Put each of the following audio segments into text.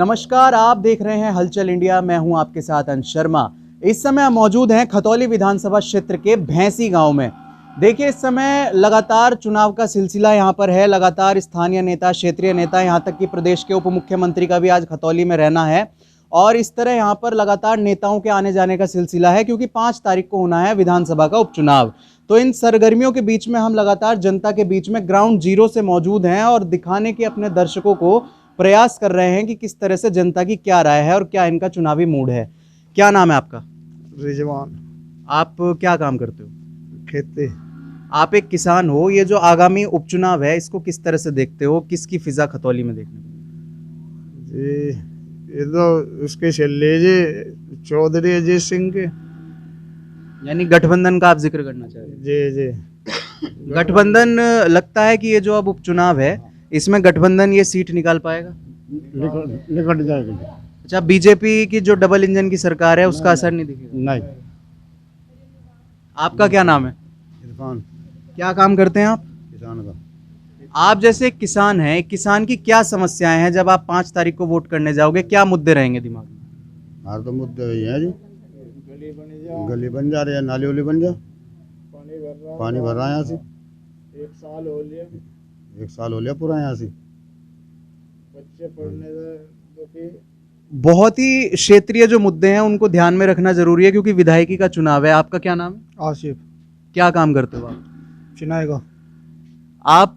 नमस्कार, आप देख रहे हैं हलचल इंडिया। मैं हूं आपके साथ अंश शर्मा। इस समय हम मौजूद हैं खतौली विधानसभा क्षेत्र के भैंसी गांव में। देखिए, इस समय लगातार चुनाव का सिलसिला यहां पर है। लगातार स्थानीय नेता, क्षेत्रीय नेता, यहां तक कि प्रदेश के उप मुख्यमंत्री का भी आज खतौली में रहना है। और इस तरह यहां पर लगातार नेताओं के आने जाने का सिलसिला है, क्योंकि 5 तारीख को होना है विधानसभा का उपचुनाव। तो इन सरगर्मियों के बीच में हम लगातार जनता के बीच में ग्राउंड जीरो से मौजूद हैं और दिखाने के अपने दर्शकों को प्रयास कर रहे हैं कि किस तरह से जनता की क्या राय है और क्या इनका चुनावी मूड है। क्या नाम है आपका? रिजवान। आप क्या काम करते हो? खेती। आप एक किसान हो। ये जो आगामी उपचुनाव है, इसको किस तरह से देखते हो? किसकी फिजा खतौली में देखने को? जी, ये तो उसके चले जी चौधरी अजीत सिंह के। यानी गठबंधन का आप जिक्र करना चाह रहे हैं? जी जी। गठबंधन, लगता है कि ये जो अब उपचुनाव है, इसमें गठबंधन ये सीट निकाल पाएगा? निकट जाएगी। अच्छा, बीजेपी की जो डबल इंजन की सरकार है, उसका असर नहीं दिखेगा? नहीं। आपका क्या नाम है? इरफान। क्या काम करते हैं आप? किसान का। आप जैसे एक किसान हैं, एक किसान की क्या समस्याएं हैं? जब आप 5 तारीख को वोट करने जाओगे, क्या मुद्दे रहेंगे दिमाग में? हमारे तो मुद्दे वही हैं जी। गली बन जा रही है, नाली उली बन जा, पानी भर रहा है यहाँ से। 1 साल हो लिया पूरा यहाँ से। बच्चे पढ़ने बहुत ही क्षेत्रीय जो मुद्दे हैं उनको ध्यान में रखना जरूरी है, क्योंकि विधायकी का चुनाव है। आपका क्या नाम है? आसिफ। क्या काम करते हो आप? चिनाई का। आप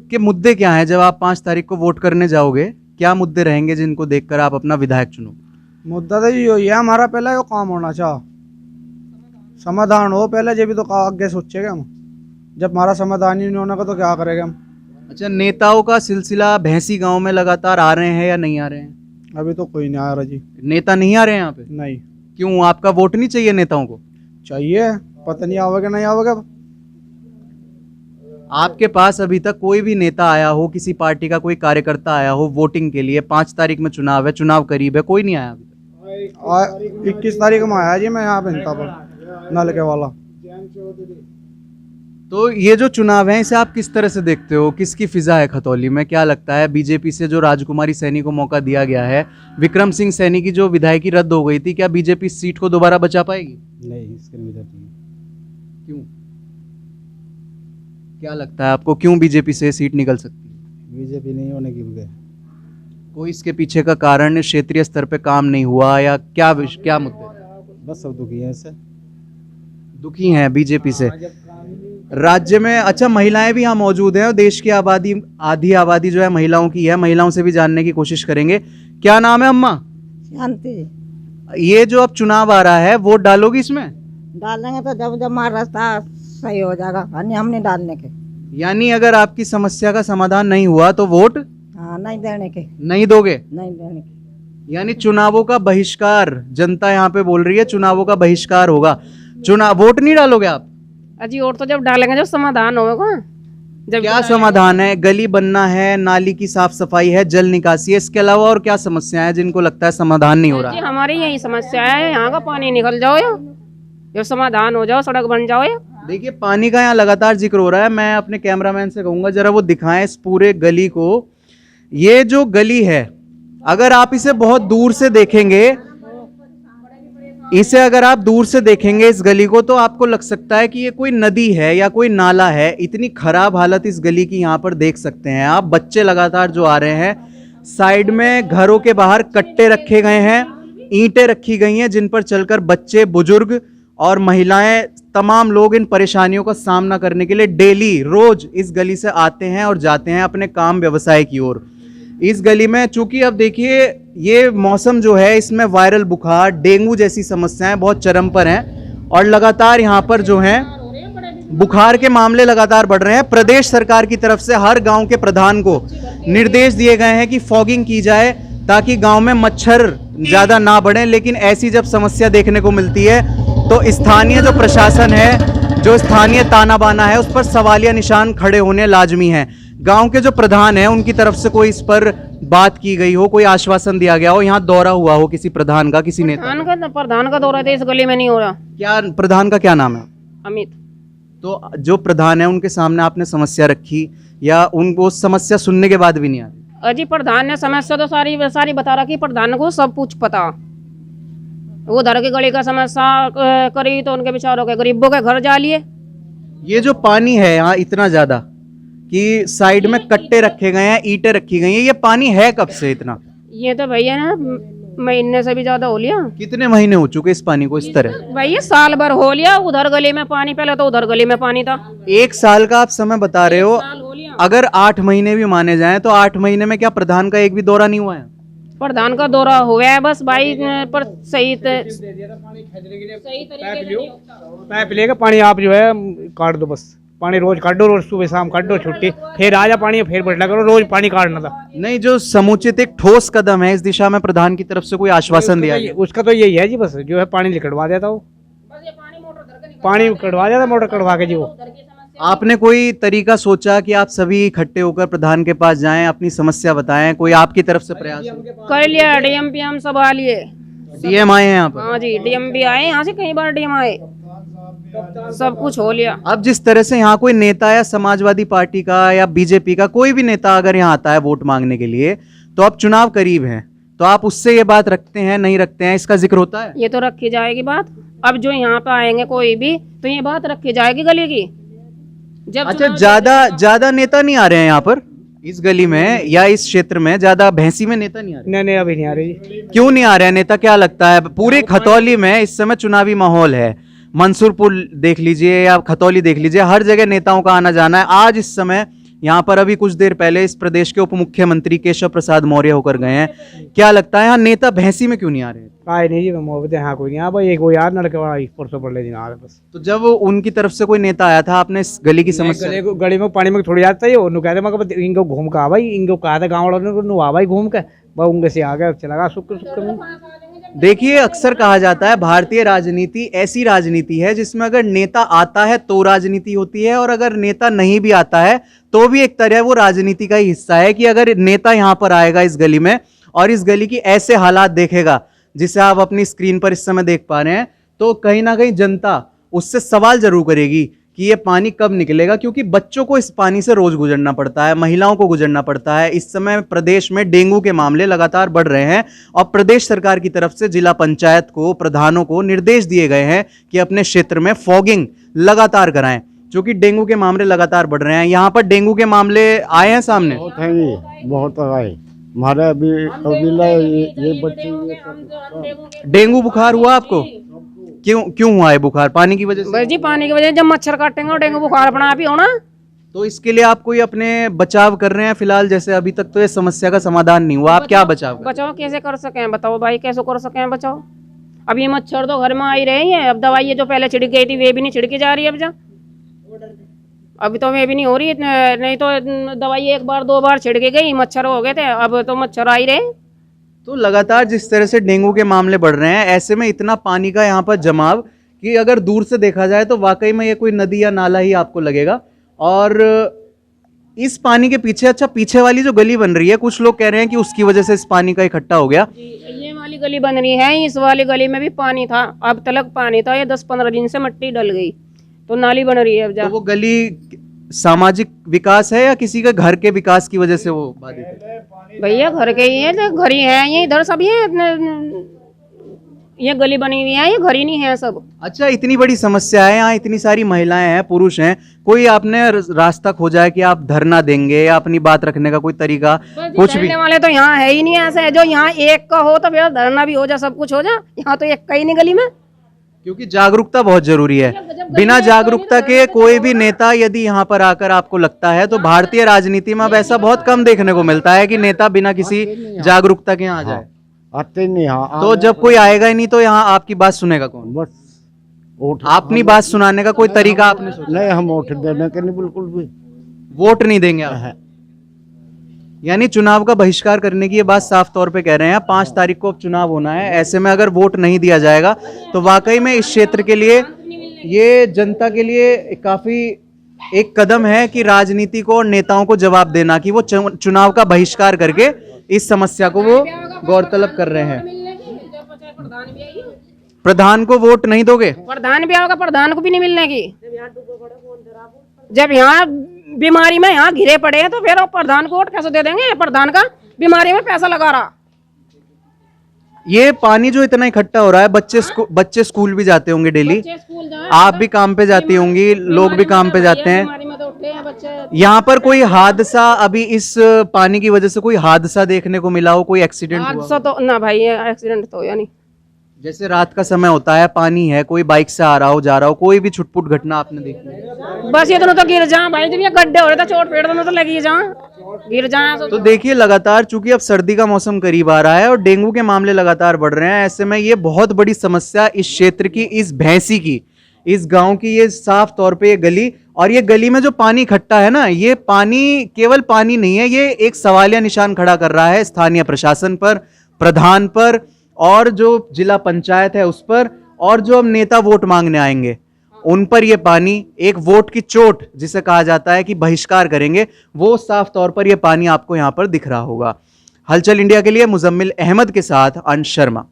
के मुद्दे क्या हैं जब आप 5 तारीख को वोट करने जाओगे? क्या मुद्दे रहेंगे जिनको देखकर आप अपना विधायक चुनोगे? मुद्दा तो ये हमारा पहले यो काम होना चाह, समाधान हो पहले, जब भी तो आगे सोचेगा हम। जब हमारा समाधान ही नहीं होना का तो क्या करेंगे हम। अच्छा, नेताओं का सिलसिला भैंसी गांव में लगातार आ रहे हैं या नहीं आ रहे हैं? अभी तो कोई नहीं आ रहा जी। नेता नहीं आ रहे हैं यहाँ पे? नहीं। क्यों, आपका वोट नहीं चाहिए नेताओं को? चाहिए, पता नहीं आवेगा नहीं आवेगा। आपके पास अभी तक कोई भी नेता आया हो, किसी पार्टी का कोई कार्यकर्ता आया हो वोटिंग के लिए? 5 तारीख में चुनाव है, चुनाव करीब है, कोई नहीं आया अभी तक? 21 तारीख में आया जी मैं यहाँ बनता पर नल के वाला। तो ये जो चुनाव है, इसे आप किस तरह से देखते हो? किसकी फिजा है खतौली में? क्या लगता है, बीजेपी से जो राजकुमारी सैनी को मौका दिया गया है, विक्रम सिंह सैनी की जो विधायकी रद्द हो गई थी, क्या बीजेपी इस सीट को दोबारा बचा पाएगी? नहीं, इसके नहीं बचाती। क्यों, क्या लगता है आपको, क्यों बीजेपी से सीट निकल सकती है? बीजेपी नहीं होने की वजह। कोई इसके पीछे का कारण, क्षेत्रीय स्तर पे काम नहीं हुआ या क्या क्या मुद्दे? बस सब दुखी है इससे। दुखी हैं बीजेपी से राज्य में। अच्छा, महिलाएं भी यहाँ मौजूद हैं और देश की आबादी, आधी आबादी जो है महिलाओं की है। महिलाओं से भी जानने की कोशिश करेंगे। क्या नाम है अम्मा? शांति। ये जो अब चुनाव आ रहा है, वोट डालोगी इसमें? डालेंगे तो जब जब हमारा रास्ता सही हो जाएगा, हमने डालने के। यानी अगर आपकी समस्या का समाधान नहीं हुआ तो वोट हाँ, नहीं देने के। नहीं दोगे? नहीं देने के। यानी चुनावों का बहिष्कार, जनता यहाँ पे बोल रही है चुनावों का बहिष्कार होगा। वोट नहीं डालोगे आप? अजी, और तो जब डालेंगे जब समाधान होगा। जब क्या समाधान है? गली बनना है, नाली की साफ सफाई है, जल निकासी है, इसके अलावा और क्या समस्या है जिनको लगता है समाधान नहीं हो रहा? जी, हमारी यही समस्या है, यहाँ का पानी निकल जाओ या जब समाधान हो जाओ, सड़क बन जाओ या। देखिए, पानी का यहाँ लगातार जिक्र हो रहा है। मैं अपने कैमरामैन से कहूंगा जरा वो दिखाएं इस पूरे गली को। ये जो गली है, अगर आप इसे बहुत दूर से देखेंगे, इस गली को, तो आपको लग सकता है कि ये कोई नदी है या कोई नाला है। इतनी खराब हालत इस गली की यहाँ पर देख सकते हैं आप। बच्चे लगातार जो आ रहे हैं, साइड में घरों के बाहर कट्टे रखे गए हैं, ईंटें रखी गई हैं जिन पर चलकर बच्चे, बुजुर्ग और महिलाएं, तमाम लोग इन परेशानियों का सामना करने के लिए डेली रोज इस गली से आते हैं और जाते हैं अपने काम व्यवसाय की ओर। इस गली में चूंकि अब देखिए ये मौसम जो है, इसमें वायरल बुखार, डेंगू जैसी समस्याएं बहुत चरम पर हैं और लगातार यहाँ पर जो है बुखार के मामले लगातार बढ़ रहे हैं। प्रदेश सरकार की तरफ से हर गांव के प्रधान को निर्देश दिए गए हैं कि फॉगिंग की जाए ताकि गांव में मच्छर ज्यादा ना बढ़े। लेकिन ऐसी जब समस्या देखने को मिलती है तो स्थानीय जो प्रशासन है, जो स्थानीय ताना बाना है, उस पर सवालिया निशान खड़े होने लाजमी हैं। गांव के जो प्रधान हैं उनकी तरफ से कोई इस पर बात की गई हो, कोई आश्वासन दिया गया हो, यहाँ दौरा हुआ हो किसी प्रधान का, किसी नेता? प्रधान का दौरा इस गली में नहीं हो रहा। क्या प्रधान का क्या नाम है? अमित। तो जो प्रधान है उनके सामने आपने समस्या रखी या उनको समस्या सुनने के बाद भी नहीं आ रही? अजी प्रधान ने समस्या तो सारी सारी बता रखी, प्रधान को सब कुछ पता। वो उधर की गली का समस्या करी तो उनके बेचारों के गरीबों के घर जा लिए। ये जो पानी है यहाँ इतना ज्यादा कि साइड में कट्टे रखे गए हैं, ईंटें रखी गई हैं, ये पानी है कब से इतना? ये तो भैया ना महीने से भी ज्यादा हो लिया। कितने महीने हो चुके इस पानी को इस तरह? भैया साल भर हो लिया। उधर गली में पानी, पहले तो उधर गली में पानी था। 1 साल का आप समय बता रहे हो। साल हो लिया। अगर 8 महीने भी माने जाएं तो 8 महीने में क्या प्रधान का एक भी दौरा नहीं हुआ है? प्रधान का दौरा हुआ है बस भाई, पर सही तरीके से नहीं होता। पाइप लेके पानी आप जो है काट दो, बस पानी रोज काट दो, रोज सुबह शाम काट दो, छुट्टी फिर आ जा पानी, फिर बैठना करो, रोज पानी काटना था। नहीं, जो समुचित एक ठोस कदम है इस दिशा में प्रधान की तरफ से कोई आश्वासन दिया गया? उसका तो यही है जी, बस जो है पानी कटवा देता वो, बस ये पानी मोटर धर के पानी कटवा देता, मोटर कटवा के जी वो। उधर की समस्या आपने कोई तरीका सोचा कि आप सभी इकट्ठे होकर प्रधान के पास जाएं, अपनी समस्या बताएं? कोई आपकी तरफ से प्रयास हो? कर लिया, डीएम पीएम सब आ लिए। डीएम आए हैं यहाँ पर? हाँ जी, डीएम भी आए, यहाँ से कई बार डीएम आए, सब कुछ हो लिया। अब जिस तरह से यहाँ कोई नेता या समाजवादी पार्टी का या बीजेपी का कोई भी नेता अगर यहाँ आता है वोट मांगने के लिए, तो अब चुनाव करीब है, तो आप उससे ये बात रखते हैं नहीं रखते हैं, इसका जिक्र होता है? ये तो रखी जाएगी बात। अब जो यहाँ पे आएंगे कोई भी, तो ये बात रखी जाएगी गली की। जब अच्छा, चुनाव ज्यादा नेता नहीं आ रहे हैं यहाँ पर इस गली में या इस क्षेत्र में? ज्यादा भैंसी में नेता नहीं आ रहे? नहीं नहीं, अभी नहीं आ रही जी। क्यों नहीं आ रहे हैं नेता, क्या लगता है? पूरे खतौली में इस समय चुनावी माहौल है, मंसूरपुर देख लीजिए या खतौली देख लीजिए, हर जगह नेताओं का आना जाना है। आज इस समय यहाँ पर अभी कुछ देर पहले इस प्रदेश के उप मुख्यमंत्री केशव प्रसाद मौर्य होकर गए हैं। क्या लगता है यहाँ नेता भैंसी में क्यों नहीं आ रहे हैं? आए नहीं जी, मोहब्बत यहाँ कोई नहीं आ भाई, एक वो यार लड़के वाला परसों पड़े दिन आ रहे बस। तो जब उनकी तरफ से कोई नेता आया था, आपने इस गली की समस्या? गली में पानी में थोड़ी जाता है, उन्होंने कहते मगर इनको घूम के आ भाई, इनको कहा था गाँव वालों ने आ भाई घूम के, वह उनके से आ गया, चला गया सुख सुख में। देखिए, अक्सर कहा जाता है भारतीय राजनीति ऐसी राजनीति है जिसमें अगर नेता आता है तो राजनीति होती है, और अगर नेता नहीं भी आता है तो भी एक तरह वो राजनीति का ही हिस्सा है। कि अगर नेता यहाँ पर आएगा इस गली में और इस गली की ऐसे हालात देखेगा जिसे आप अपनी स्क्रीन पर इस समय देख पा रहे हैं, तो कहीं ना कहीं जनता उससे सवाल जरूर करेगी कि ये पानी कब निकलेगा, क्योंकि बच्चों को इस पानी से रोज गुजरना पड़ता है, महिलाओं को गुजरना पड़ता है। इस समय प्रदेश में डेंगू के मामले लगातार बढ़ रहे हैं और प्रदेश सरकार की तरफ से जिला पंचायत को, प्रधानों को निर्देश दिए गए हैं कि अपने क्षेत्र में फॉगिंग लगातार कराएं, क्योंकि डेंगू के मामले लगातार बढ़ रहे हैं। यहाँ पर डेंगू के मामले आए हैं सामने? बहुत है जी, बहुत आए हमारे अभी ये बच्चे। डेंगू बुखार हुआ आपको? क्यों हुआ है बुखार? पानी की वजह से? बस जी पानी की वजह से जब मच्छर काटेंगे और डेंगू बुखार अपना आप ही होना। तो इसके लिए आप कोई अपने बचाव कर रहे हैं फिलहाल? जैसे अभी तक तो ये समस्या का समाधान नहीं हुआ, आप क्या बचाव कर? बचाओ कैसे कर सके बताओ भाई, कैसे कर सके बचाओ? अब ये मच्छर तो घर में आ ही रहे हैं। अब दवाई जो पहले छिड़क गई थी वे भी नहीं छिड़की जा रही है अब जा, अभी तो वे भी नहीं हो रही। नहीं तो दवाई 1 बार 2 बार छिड़के गई, मच्छर हो गए थे, अब तो मच्छर आ ही रहे। तो लगातार जिस तरह से डेंगू के मामले बढ़ रहे हैं, ऐसे में इतना पानी का यहाँ पर जमाव कि अगर दूर से देखा जाए तो वाकई में ये कोई नदी या नाला ही आपको लगेगा। और इस पानी के पीछे, अच्छा पीछे वाली जो गली बन रही है, कुछ लोग कह रहे हैं कि उसकी वजह से इस पानी का इकट्ठा हो गया। ये वाली गली बन रही है, इस वाली गली में भी पानी था, अब तलक पानी था, ये 10-15 दिन से मिट्टी डल गई तो नाली बन रही है अब जा। तो वो गली सामाजिक विकास है या किसी के घर के विकास की वजह से वो बाधित है? भैया घर के ही है, तो घर ही है, ये इधर सब ये गली बनी हुई है, ये घर ही नहीं है सब। अच्छा, इतनी बड़ी समस्या है यहाँ, इतनी सारी महिलाएं हैं, पुरुष हैं, कोई आपने रास्ता खोजा है कि आप धरना देंगे या अपनी बात रखने का कोई तरीका कुछ भी? धरने वाले तो यहाँ है ही नहीं ऐसे, जो यहाँ एक का हो तो फिर धरना भी हो जा, सब कुछ हो जा, यहाँ तो एक का ही नहीं गली में। क्योंकि जागरूकता बहुत जरूरी है। बिना जागरूकता के कोई भी नेता यदि यहाँ पर आकर आपको लगता है, तो भारतीय राजनीति में अब ऐसा बहुत कम देखने को मिलता है कि नेता बिना किसी जागरूकता के यहाँ आ जाए। आते नहीं यहाँ। तो जब कोई आएगा ही नहीं तो यहाँ आपकी बात सुनेगा कौन? बस वोट, अपनी बात सुनाने का कोई तरीका आपने सोचा? नहीं, हम वोट देने के नहीं, बिल्कुल भी वोट नहीं देंगे आप? यानी चुनाव का बहिष्कार करने की ये बात साफ तौर पे कह रहे हैं। 5 तारीख को अब चुनाव होना है, ऐसे में अगर वोट नहीं दिया जाएगा तो वाकई में इस क्षेत्र के लिए, ये जनता के लिए काफी एक कदम है कि राजनीति को और नेताओं को जवाब देना कि वो चुनाव का बहिष्कार करके इस समस्या को वो गौरतलब कर रहे हैं। प्रधान को वोट नहीं दोगे? प्रधान भी आओगे, प्रधान को भी नहीं मिलने की। जब यहाँ बीमारी में यहाँ घिरे पड़े हैं, तो फिर वो प्रधान को वोट कैसे दे देंगे? प्रधान का बीमारी में पैसा लगा रहा। ये पानी जो इतना इकट्ठा हो रहा है, बच्चे स्कूल भी जाते होंगे डेली, बच्चे स्कूल जाएं, आप भी काम पे जाती होंगी, लोग भी काम पे जाते हैं। बीमारी में तो उठे हैं बच्चे। यहाँ पर कोई हादसा अभी इस पानी की वजह से कोई हादसा देखने को मिला हो, कोई एक्सीडेंट हुआ हो? हादसा तो ना भाई, एक्सीडेंट तो या नहीं। जैसे रात का समय होता है, पानी है, कोई बाइक से आ रहा हो, जा रहा हो, कोई भी छुटपुट घटना आपने देखी? बस ये दोनों तो गिर जाए भाई, जब ये गड्ढे हो रहे थे, चोट पेट दोनों तो लगी जाए, गिर जाए तो देखिए लगातार, चूंकि अब सर्दी का मौसम करीब आ रहा है और डेंगू के मामले लगातार बढ़ रहे हैं, ऐसे में ये बहुत बड़ी समस्या इस क्षेत्र की, इस भैंसी की, इस गांव की, ये साफ तौर पे ये गली, और ये गली में जो पानी इकट्ठा है ना, ये पानी केवल पानी नहीं है, ये एक सवालिया निशान खड़ा कर रहा है स्थानीय प्रशासन पर, प्रधान पर, और जो जिला पंचायत है उस पर, और जो अब नेता वोट मांगने आएंगे उन पर ये पानी, एक वोट की चोट जिसे कहा जाता है कि बहिष्कार करेंगे, वो साफ तौर पर ये पानी आपको यहां पर दिख रहा होगा। हलचल इंडिया के लिए मुजम्मिल अहमद के साथ अंश शर्मा।